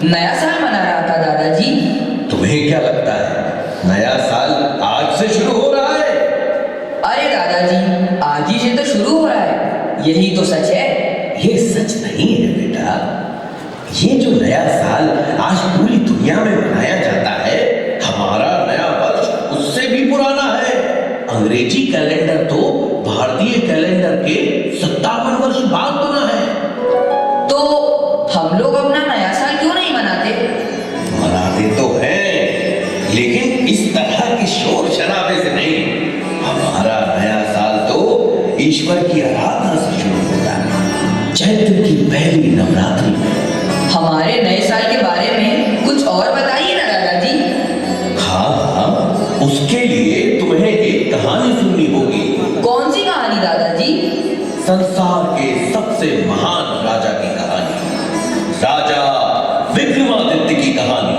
नया साल मना रहा था दादाजी। तुम्हें क्या लगता है नया साल आज से शुरू हो रहा है? अरे दादाजी, आज ही से तो शुरू हो रहा है, यही तो सच है। ये सच नहीं है बेटा। ये जो नया साल आज पूरी दुनिया में मनाया जाता है, हमारा नया वर्ष उससे भी पुराना है। अंग्रेजी कैलेंडर तो भारतीय कैलेंडर के 57 वर्ष बाद बना है। तो हम लोग अपना नया साल क्यों नहीं मनाते? मनाते तो हैं, लेकिन इस तरह के शोर शराबे से नहीं। हमारा नया साल तो ईश्वर की आराधना से शुरू होता है, चैत्र की पहली नवरात्रि में। हमारे नए साल के बारे में कुछ और बताइए ना दादाजी। हाँ, उसके लिए तुम्हें एक कहानी सुननी होगी। कौन सी कहानी दादाजी? संसार के सबसे महान राजा की कहानी, राजा विक्रमादित्य की कहानी।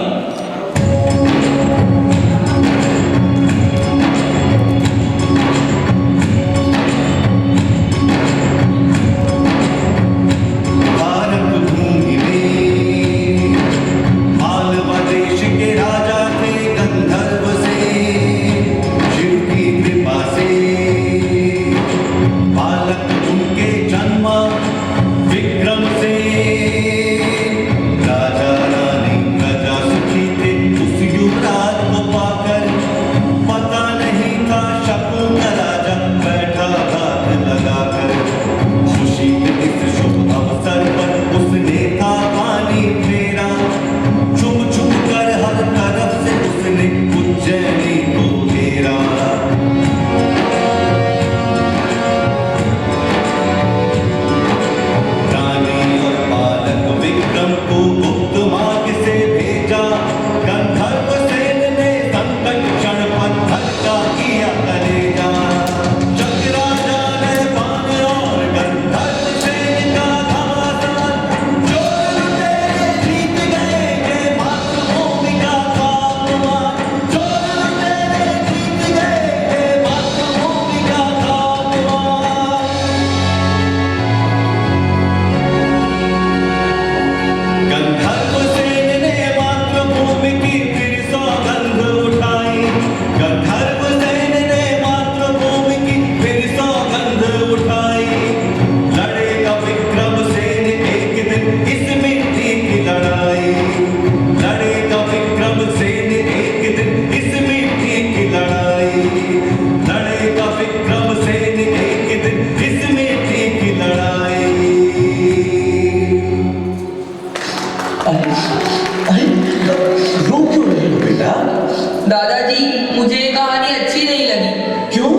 दादाजी, मुझे ये कहानी अच्छी नहीं लगी। क्यों?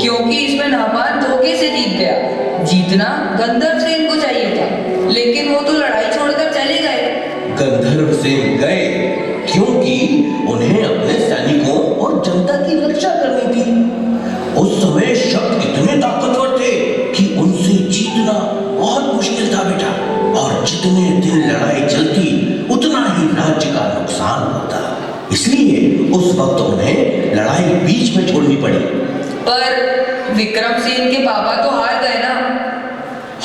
क्योंकि इसमें नामान धोखे से जीत गया। जीतना गंधर्व सेन को चाहिए था, लेकिन वो तो लड़ाई छोड़कर चले गए। गंधर्व सेन गए क्योंकि उन्हें अपने सैनिकों और जनता की रक्षा करनी थी। उस समय शक इतने ताकतवर थे कि उनसे जीतना बहुत मुश्किल था बेटा। और जितने दिन लड़ाई चलती, उतना ही राज्य का नुकसान होता। इसलिए उस वक्त उन्हें लड़ाई बीच में छोड़नी पड़ी। पर विक्रमसेन के पापा तो हार गए ना।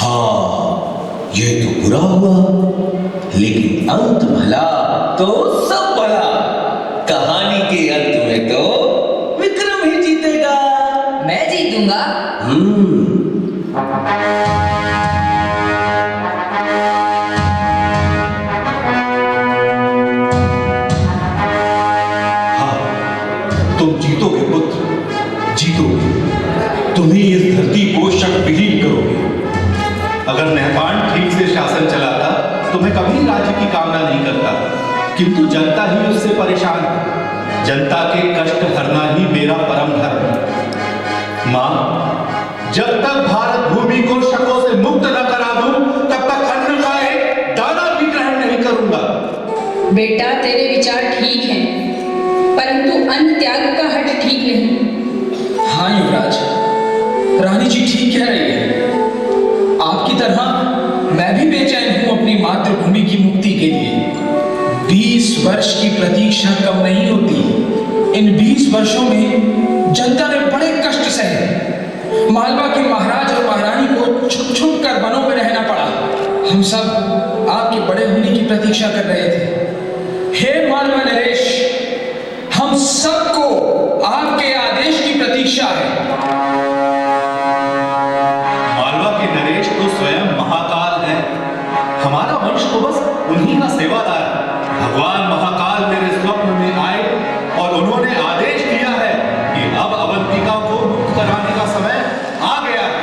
हाँ, ये तो बुरा हुआ, लेकिन अंत भला तो सब भला। कहानी के अंत में तो विक्रम ही जीतेगा। मैं जीतूंगा। तुम जीतोगे पुत्र, जीतोगे। तुम ही इस धरती को शक्तिहीन करोगे। अगर नहपान ठीक से शासन चलाता तो मैं कभी राज्य की कामना नहीं करता, किंतु जनता ही उससे परेशान है। जनता के कष्ट हरना ही मेरा परम धर्म है। मां, जब तक भारत भूमि को शकों से मुक्त न करा दूं, तब तक अन्न का एक दाना भी ग्रहण नहीं करूंगा। बेटा, तेरे विचार ठीक हैं, परंतु अन्न त्याग का हट ठीक नहीं। हाँ युवराज, रानी जी ठीक कह रही है। आपकी तरह मैं भी बेचैन हूं अपनी मातृभूमि की मुक्ति के लिए। 20 वर्ष की प्रतीक्षा कम नहीं होती। इन 20 वर्षों में जनता ने बड़े कष्ट सहे। मालवा के महाराज और महारानी को छुप छुप कर वनों में रहना पड़ा। हम सब आपके बड़े होने की प्रतीक्षा कर रहे थे। हे मालवा नरेश, हम सबको आपके आदेश की प्रतीक्षा है। मालवा के नरेश तो स्वयं महाकाल है। हमारा वंश तो बस उन्हीं का सेवादार है। भगवान महाकाल मेरे स्वप्न में आए और उन्होंने आदेश दिया है कि अब अवंतिका को मुक्त कराने का समय आ गया है।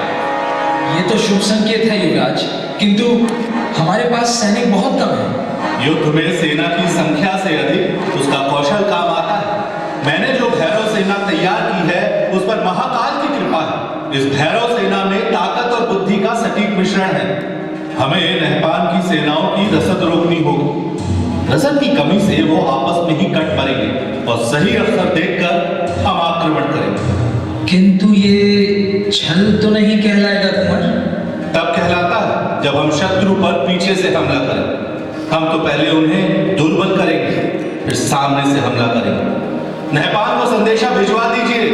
ये तो शुभ संकेत है युवराज, किंतु हमारे पास सैनिक बहुत कम है। युद्ध में सेना की संख्या से अधिक उसका कौशल काम आता है। मैंने जो भैरव सेना तैयार की है उस पर महाकाल की कृपा है। इस भैरव सेना में ताकत और बुद्धि का सटीक मिश्रण है। हमें नहपान की सेनाओं की रसद रोकनी होगी। रसद की कमी से वो आपस में ही कट पड़ेंगे और सही अवसर देखकर हम आक्रमण करेंगे। किंतु ये छल तो नहीं कहलाएगा कुंवर? तब कहलाता है जब हम शत्रु पर पीछे से हमला करें। हम तो पहले उन्हें दुर्बल करेंगे, फिर सामने से हमला करेंगे। नहपान को संदेशा भिजवा दीजिए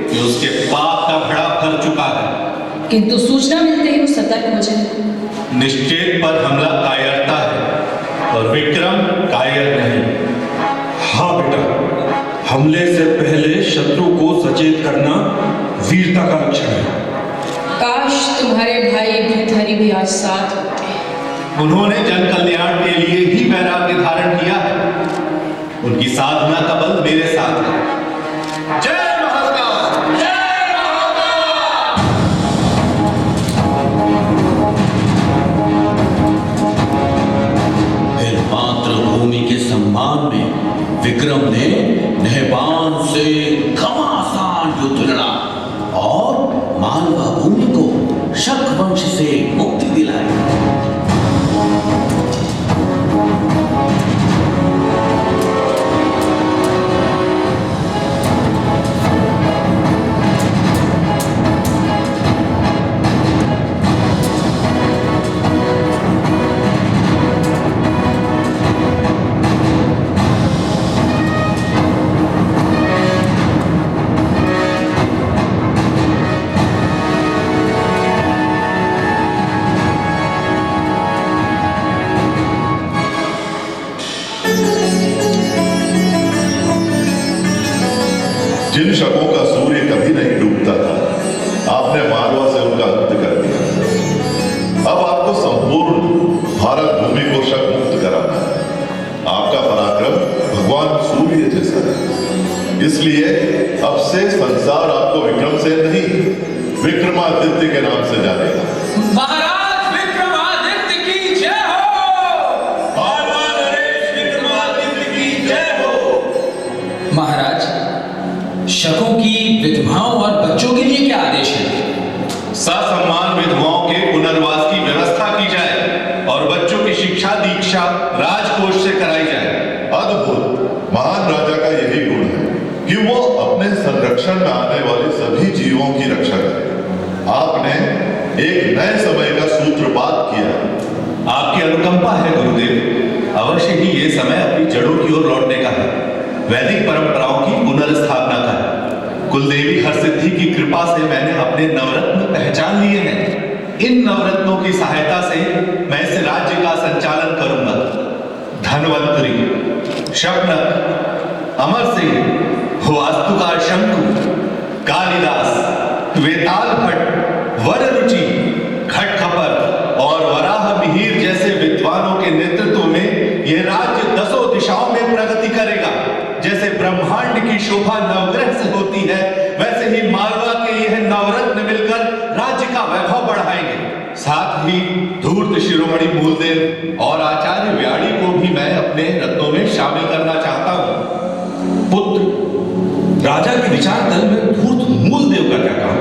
कि उसके पाप का घड़ा भर चुका है। किंतु सूचना मिलते ही वो सतर्क हो जाए। निश्चेत पर हमला कायरता है और विक्रम कायर नहीं। हाँ बेटा, हमले से पहले शत्रु को सचेत करना वीरता का लक्षण है। काश तुम्हारे भाई भृतहरि भी आज साथ होते। उन्होंने जन कल्याण के लिए ही वैराग्य धारण किया है। उनकी साधना का बल मेरे साथ है। जय महाकाल! जय महाकाल! फिर मातृभूमि के सम्मान में विक्रम ने नहपान से घमासान युद्ध लड़ा और मालवा भूमि को शक वंश से मुक्ति दिलाई। जिन शकों का सूर्य कभी नहीं डूबता था, आपने मालवा से उनका अंत कर दिया। अब आपको संपूर्ण भारत भूमि को शक मुक्त कराना है। आपका पराक्रम भगवान सूर्य जैसा है, इसलिए अब से संसार आपको विक्रम से नहीं, विक्रमादित्य के नाम से जानेगा। महाराज विक्रमादित्य की जय हो! मालवा नरेश विक्रमादित्य की जय हो! महाराज, शकों की विधवाओं और बच्चों के लिए क्या आदेश है? ससम्मान विधवाओं के पुनर्वास की व्यवस्था की जाए और बच्चों की शिक्षा दीक्षा राजकोष से कराई जाए। अद्भुत! महान राजा का यही गुण है कि वो अपने संरक्षण में आने वाले सभी जीवों की रक्षा करे। आपने एक नए समय का सूत्रपात किया। आपकी अनुकंपा है गुरुदेव। अवश्य ही ये समय अपनी जड़ों की ओर लौटने का है। वैदिक परंपराओं की पुनर्स्थापना का है। कुलदेवी हरसिद्धि की कृपा से मैंने अपने नवरत्न पहचान लिए हैं। इन नवरत्नों की सहायता से मैं इस राज्य का संचालन करूंगा। धनवंतरी, शक्नक, अमर सिंह, वास्तुकार शंकु, कालिदास, वेताल भट्ट, वररुचि, खटखपर और वराह मिहिर जैसे विद्वानों के नेतृत्व में यह राज्य दसों दिशाओं में प्रगति करेगा। जैसे ब्रह्मांड की शोभा नवग्रह से होती है, वैसे ही मालवा के यह नवरत्न मिलकर राज्य का वैभव बढ़ाएंगे। साथ ही धूर्त शिरोमणि मूलदेव और आचार्य व्याड़ी को भी मैं अपने रत्नों में शामिल करना चाहता हूँ। पुत्र, राजा के विचार दल में धूर्त मूलदेव का क्या काम?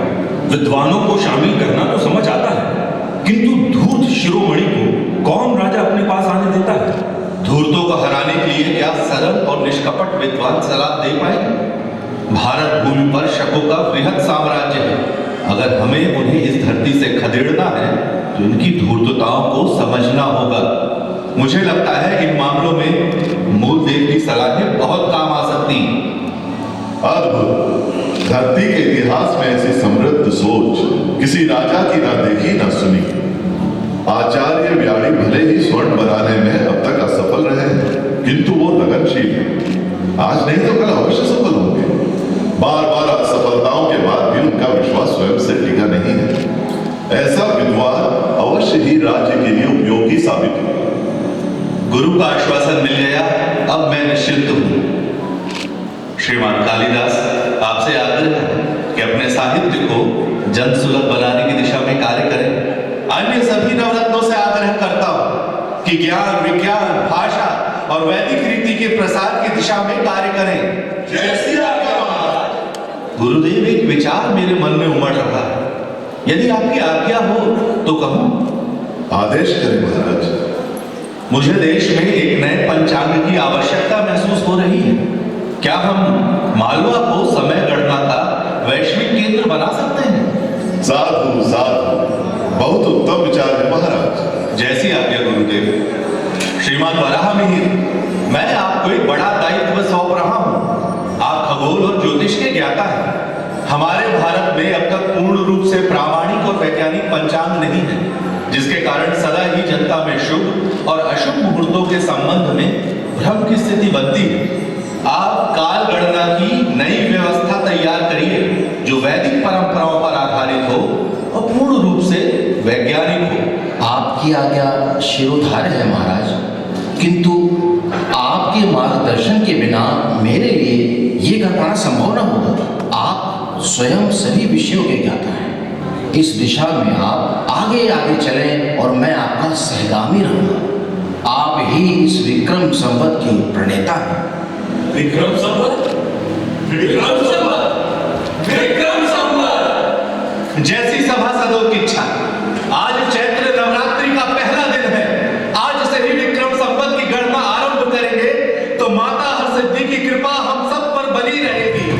विद्वानों को शामिल करना तो समझ आता है, किंतु धूर्त शिरोमणि को कौन राजा अपने पास आने देता है? धूर्तों को हराने के लिए क्या सरल और निष्कपट विद्वान सलाह दे पाएंगे? भारत भूमि पर शकों का वृहद साम्राज्य है। अगर हमें उन्हें इस धरती से खदेड़ना है तो इनकी धूर्तताओं को समझना होगा। मुझे लगता है इन मामलों में मूलदेव की सलाहें बहुत काम आ सकती। अद्भुत! धरती के इतिहास में ऐसी समृद्ध सोच किसी राजा की ना देखी ना सुनी। आचार्य व्याड़ी भले ही स्वर्ण बनाने में अब तक असफल रहे हैं, किंतु वो लगनशील है। आज नहीं तो कल अवश्य सफल होंगे। बार बार असफलताओं के बाद भी उनका विश्वास स्वयं से टिका नहीं है। ऐसा विद्वान अवश्य ही राज्य के लिए उपयोगी साबित होगा। गुरु का आश्वासन मिल गया, अब मैं निश्चिंत हूं। श्रीमान कालिदास, आपसे आग्रह है कि अपने साहित्य को जन सुलभ बनाने की दिशा में कार्य करें। अन्य सभी नवरत्नों से आग्रह करता हूं कि ज्ञान, विज्ञान, भाषा और वैदिक रीति के प्रसार की दिशा में कार्य करें। जय श्री राम महाराज। गुरुदेव, एक विचार मेरे मन में उमड़ रहा है, यदि आपकी आज्ञा हो तो कहूं। आदेश करें महाराज। मुझे देश में एक नए पंचांग की आवश्यकता महसूस हो रही है। क्या हम मालवा को समय गणना का वैश्विक केंद्र बना सकते हैं? साधु साधु, बहुत उत्तम विचार है महाराज। जैसी आज्ञा गुरुदेव। श्रीमान वराह मिहिर, मैं आपको एक बड़ा दायित्व सौंप रहा हूं। आप खगोल और ज्योतिष के ज्ञाता हैं। हमारे भारत में अब तक पूर्ण रूप से प्रामाणिक और वैज्ञानिक पंचांग नहीं है, जिसके कारण सदा ही जनता में शुभ और अशुभ मुहूर्तों के संबंध में भ्रम की स्थिति बनती है। आप काल गणना की नई व्यवस्था तैयार करिए, जो वैदिक परंपराओं पर आधारित हो और पूर्ण रूप से वैज्ञानिक हो। आपकी आज्ञा शिरोधार्य है महाराज, किंतु आपके मार्गदर्शन के बिना मेरे लिए ये कर पाना संभव न होगा। आप स्वयं सभी विषयों के ज्ञाता हैं। इस दिशा में आप आगे आगे चलें और मैं आपका सहगामी रहूंगा। आप ही इस विक्रम संवत के प्रणेता हैं। विक्रम संवत, विक्रम संवत, विक्रम संवत। जैसी सभासदों की इच्छा। आज चैत्र नवरात्रि का पहला दिन है। आज से ही विक्रम संवत की गणना आरंभ करेंगे तो माता हरसिद्धि की कृपा हम सब पर बनी रहेगी।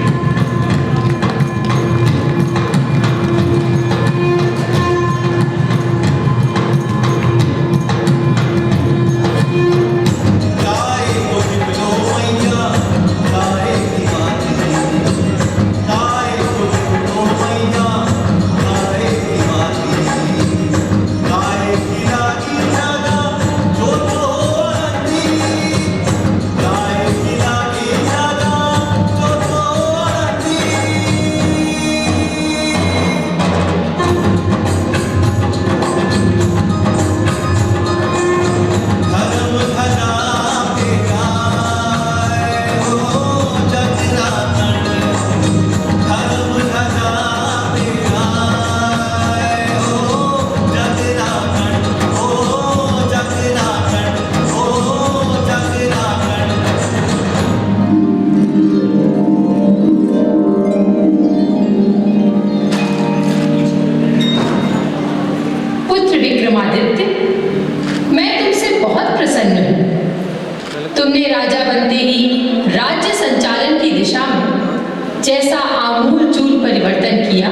जैसा आमूल चूल परिवर्तन किया,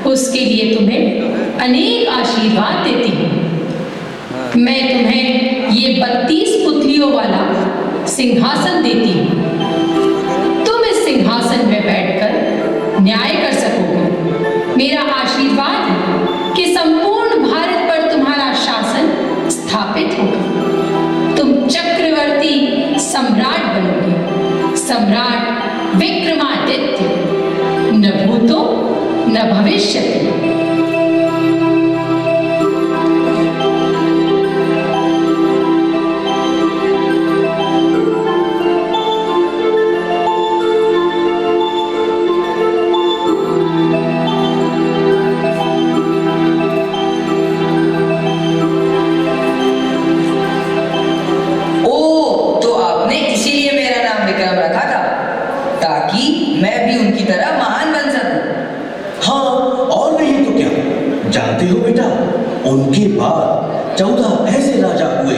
उसके लिए तुम्हें अनेक आशीर्वाद देती हूँ। मैं तुम्हें ये 32 पुतलियों वाला सिंहासन देती हूँ। तुम इस सिंहासन में बैठकर न्याय कर सकोगे। मेरा आशीर्वाद है कि संपूर्ण भारत पर तुम्हारा शासन स्थापित होगा। तुम चक्रवर्ती सम्राट बनोगे, सम्राट विक्रमादित्य, न भूतो न भविष्यति। उनके बाद 14 ऐसे राजा हुए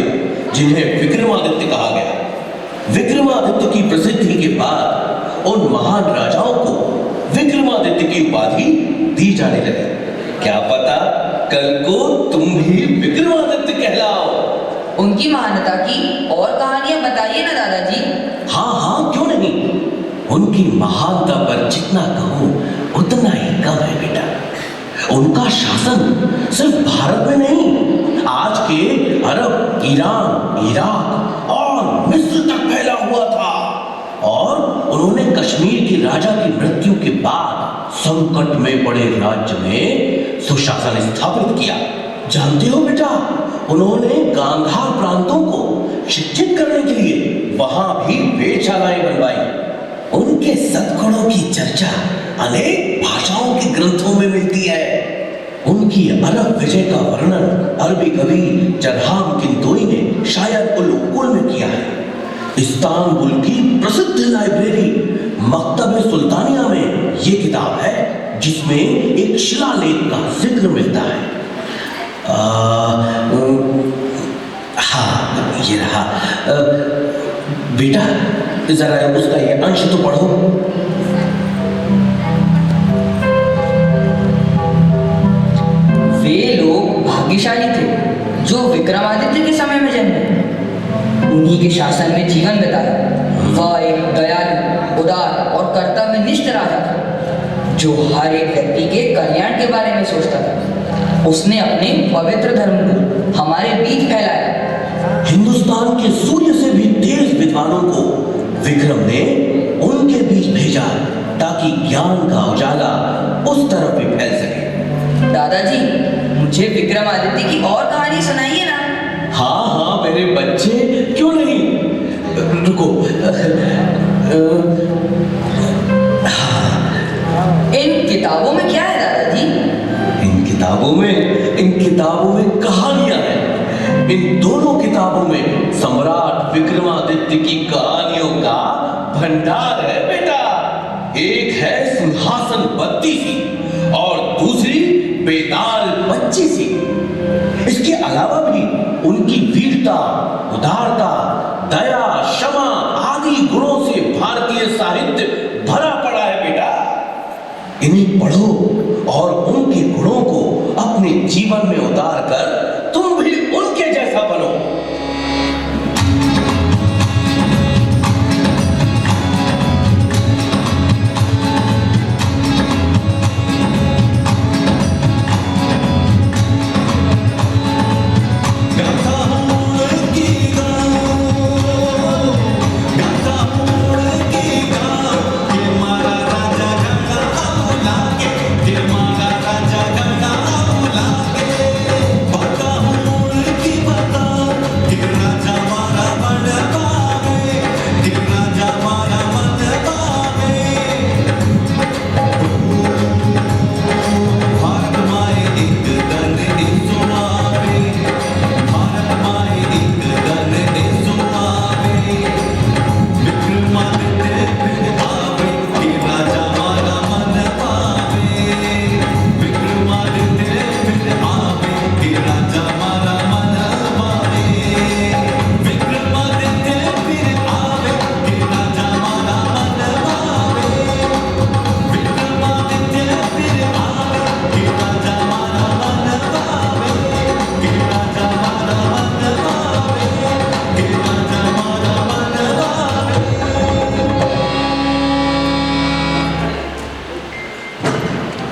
जिन्हें विक्रमादित्य कहा गया। विक्रमादित्य की प्रसिद्धि के बाद उन महान राजाओं को विक्रमादित्य की उपाधि दी जाने लगी। क्या पता कल को तुम भी विक्रमादित्य कहलाओ। उनकी महानता की और कहानियां बताइए ना दादाजी। हाँ हाँ, क्यों नहीं। उनकी महानता पर जितना कहूं उतना ही कम है बेटा। उनका शासन सिर्फ भारत में नहीं आज के अरब, ईरान, इराक और मिस्र तक फैला हुआ था। और उन्होंने कश्मीर के राजा की मृत्यु के बाद संकट में पड़े राज्य में सुशासन स्थापित किया। जानते हो बेटा, उन्होंने गांधार प्रांतों को शिक्षित करने के लिए वहां भी वेधशालाएं बनवाई। उनके सद्गुणों की चर्चा अनेक भाषाओं के ग्रंथों में मिलती है। उनकी अरब विजय का वर्णन अरबी कवि जरहाम किंतोई ने शायद उल-उक़ूल में किया है। इस्तांबुल की प्रसिद्ध लाइब्रेरी मकतब सुल्तानिया में ये किताब है, जिसमें एक शिलालेख का जिक्र मिलता है। हाँ, ये रहा। बेटा जरा उसका ये अंश तो पढ़ो। वे लोग भाग्यशाली थे जो विक्रमादित्य के समय में जन्मे, उन्हीं के शासन में जीवन बिताया। वह एक दयालु, उदार और कर्तव्यनिष्ठ राजा था जो हर एक व्यक्ति के कल्याण के बारे में सोचता था। उसने अपने पवित्र धर्म को हमारे बीच फैलाया। हिंदुस्तान के सूर्य से भी तेज विद्वानों को विक्रम ने उनके बीच भेजा ताकि ज्ञान का उजाला उस तरफ भी फैल सके। दादाजी, मुझे विक्रमादित्य की और कहानी सुनाइए ना। हाँ हाँ मेरे बच्चे, क्यों नहीं। रुको। इन किताबों में क्या है दादाजी? इन किताबों में कहानियां हैं। इन दोनों किताबों में सम्राट विक्रमादित्य की कहानियों का भंडार है बेटा। एक है सिंहासन बत्ती सी और दूसरी बेताल 25 सी। इसके अलावा भी उनकी वीरता, उदारता, दया, क्षमा आदि गुणों से भारतीय साहित्य भरा पड़ा है बेटा। इन्हें पढ़ो और उनके गुणों को अपने जीवन में उतार कर तुम भी उनके जैसा बनो।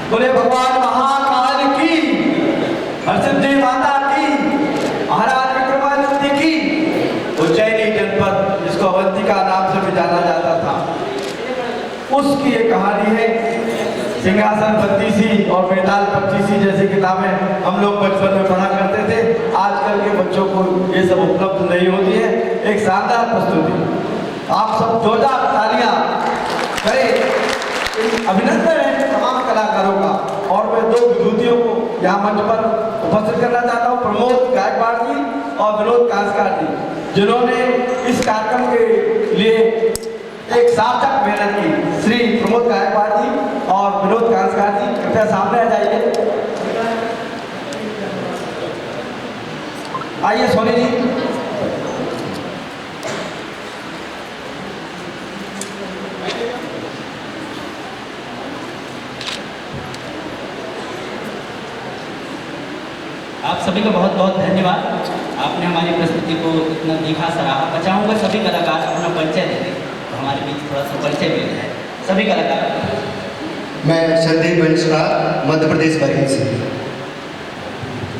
बोले भगवान महाकाल की, हरसिद्धि माता की, महाराज विक्रमादित्य की। उज्जैनी जनपद जिसको अवंतिका नाम से भी जाना जाता था, उसकी एक कहानी है। सिंहासन 32 और बेताल 25 जैसी किताबें हम लोग बचपन में पढ़ा करते थे। आजकल के बच्चों को ये सब उपलब्ध नहीं होती है। एक शानदार प्रस्तुति, आप सब जोरदार तालियां करें। अभिनंदन है तमाम कलाकारों का। और मैं दो विभूतियों को यहाँ मंच पर उपस्थित करना चाहता हूँ, प्रमोद गायकवाड़ जी और विनोद कांसकार जी, जिन्होंने इस कार्यक्रम के लिए एक सार्थक मेहनत की। श्री प्रमोद गायकवाड़ जी और विनोद कांसकार जी कृपया सामने आ जाइए। आइए सोनी जी। आप सभी को बहुत बहुत धन्यवाद। आपने हमारी प्रस्तुति को इतना देखा, सराहा। मैं चाहूँगा सभी कलाकार अपना परिचय दे दें, तो हमारे बीच थोड़ा सा परिचय मिल जाए। सभी कलाकार। मैं संदीप बंसला, मध्य प्रदेश बरेली से।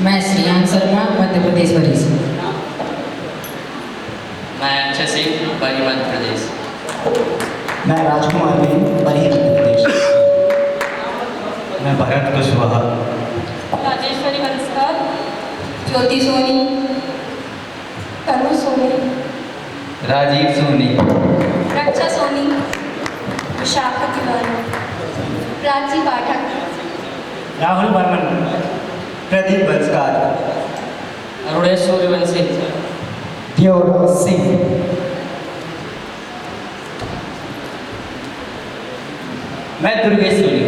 मैं श्रियान शर्मा मध्य प्रदेश बरी से। मैं अक्षय सिंह बरी मध्य प्रदेश। मैं राजकुमार बेन बरी मध्य प्रदेश। मैं भरत कुशवाहा। राजेश्वरी वंशकर, ज्योति सोनी, तनु सोनी, राजीव सोनी। रक्षा सोनी, विशाखा तिवारी, प्राची पाठक, राहुल बर्मन। प्रदीप बंसकार। अरुणेश सूर्यवंशी। देवराज सिंह। मैं दुर्गेश सोनी।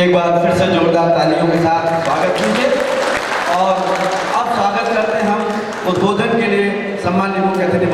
एक बार फिर से जोरदार तालियों के साथ स्वागत कीजिए। और अब स्वागत करते हैं हम उद्बोधन के लिए सम्मानित मुख्य अतिथि